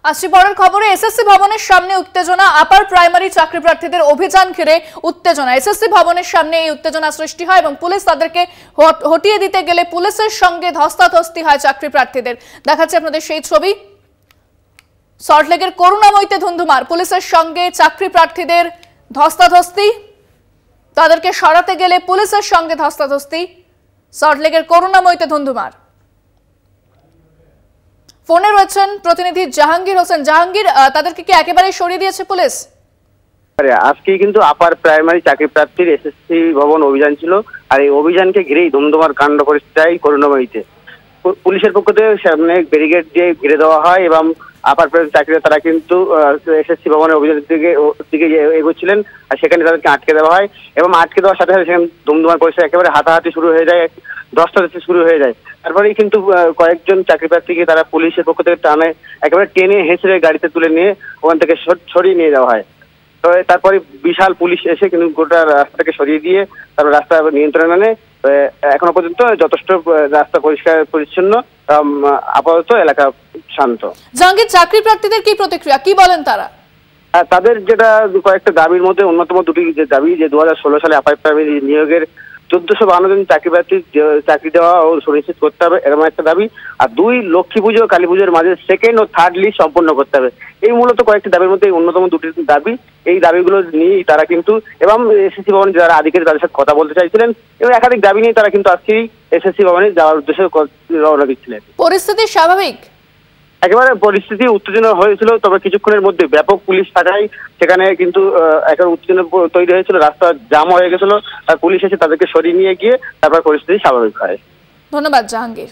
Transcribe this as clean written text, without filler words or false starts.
আসছি পরের খবরে। এসএসসি ভবনের সামনে উত্তেজনা, আপার প্রাইমারি চাকরি প্রার্থীদের অভিযান ঘিরে উত্তেজনা। এসএসসি ভবনের সামনে এই উত্তেজনা সৃষ্টি হয় এবং পুলিশ তাদেরকে হটিয়ে দিতে গেলে পুলিশের সঙ্গে ধস্তাধস্তি হয় চাকরি প্রার্থীদের। দেখাচ্ছে আপনাদের সেই ছবি। সল্টলেকের করুণাময়ীতে ধুন্ধুমার, পুলিশের সঙ্গে চাকরি প্রার্থীদের ধস্তাধস্তি, তাদেরকে সরাতে গেলে পুলিশের সঙ্গে ধস্তাধস্তি। সল্টলেকের করুণাময়ীতে ধুন্ধুমার। ফোনে রয়েছেন প্রতিনিধি জাহাঙ্গীর হোসেন। জাহাঙ্গীর, তাদেরকে কি একেবারে সরিয়ে দিয়েছে পুলিশ? আজকে কিন্তু আপার প্রাইমারি চাকরি প্রার্থীর এসএসসি ভবন অভিযান ছিল, আর এই অভিযানকে ঘিরেই ধুমধুমার কাণ্ড পরিস্থিতি করুণাময়ীতে। পুলিশের পক্ষ থেকে সামনে ব্যারিকেড দিয়ে ঘিরে দেওয়া হয় এবং আপার প্রাইমারি চাকরিরা তারা কিন্তু এসএসসি ভবনের অভিযানের দিকে এগোচ্ছিলেন, আর সেখানে তাদেরকে আটকে দেওয়া হয় এবং আটকে দেওয়ার সাথে সাথে সেখানে ধুমধুমার পরিস্থিতি একেবারে হাতাহাতি শুরু হয়ে যায়, ধস্তাধস্তি শুরু হয়ে যায়। তারপরেই কিন্তু কয়েকজন চাকরি প্রার্থীকে তারা পুলিশের পক্ষ থেকে টানে একেবারে টেনে হেঁচড়ে গাড়িতে তুলে নিয়ে ওখান থেকে সরিয়ে নিয়ে যাওয়া হয়। তো তারপরে বিশাল পুলিশ এসে কিন্তু গোটা রাস্তাটাকে সরিয়ে দিয়ে তারপর রাস্তা নিয়ন্ত্রণে আনে। এখনো পর্যন্ত যথেষ্ট রাস্তা পরিষ্কার পরিচ্ছন্ন, আপাতত এলাকা শান্ত। জাহাঙ্গীর, চাকরি প্রার্থীদের কি প্রতিক্রিয়া, কি বলেন তারা? তাদের যেটা কয়েকটা দাবির মধ্যে অন্যতম দুটি যে দাবি, যে 2016 সালে আপার প্রাইমারি নিয়োগের 1452 জন চাকরি প্রার্থী চাকরি দেওয়া ও সুনিশ্চিত করতে হবে, এরকম একটা দাবি। আর দুই, লক্ষ্মী পুজো কালী পুজোর মাঝে সেকেন্ড ও থার্ড লিস্ট সম্পন্ন করতে হবে। এই মূলত কয়েকটি দাবির মধ্যে অন্যতম দুটি দাবি। এই দাবিগুলো নিয়েই তারা কিন্তু এবং এসএসসি ভবনে যারা আধিকারিক তাদের সাথে কথা বলতে চাইছিলেন এবং একাধিক দাবি নিয়ে তারা কিন্তু আজকেই এসএসসি ভবনে যাওয়ার উদ্দেশ্যে রওনা দিচ্ছিলেন। পরিস্থিতি স্বাভাবিক? একেবারে পরিস্থিতি উত্তেজনা হয়েছিল, তবে কিছুক্ষণের মধ্যে ব্যাপক পুলিশ থাকায় সেখানে কিন্তু একটা উত্তেজনা তৈরি হয়েছিল, রাস্তা জাম হয়ে গেছিল, আর পুলিশ এসে তাদেরকে সরিয়ে নিয়ে গিয়ে তারপর পরিস্থিতি স্বাভাবিক হয়। ধন্যবাদ জাহাঙ্গীর।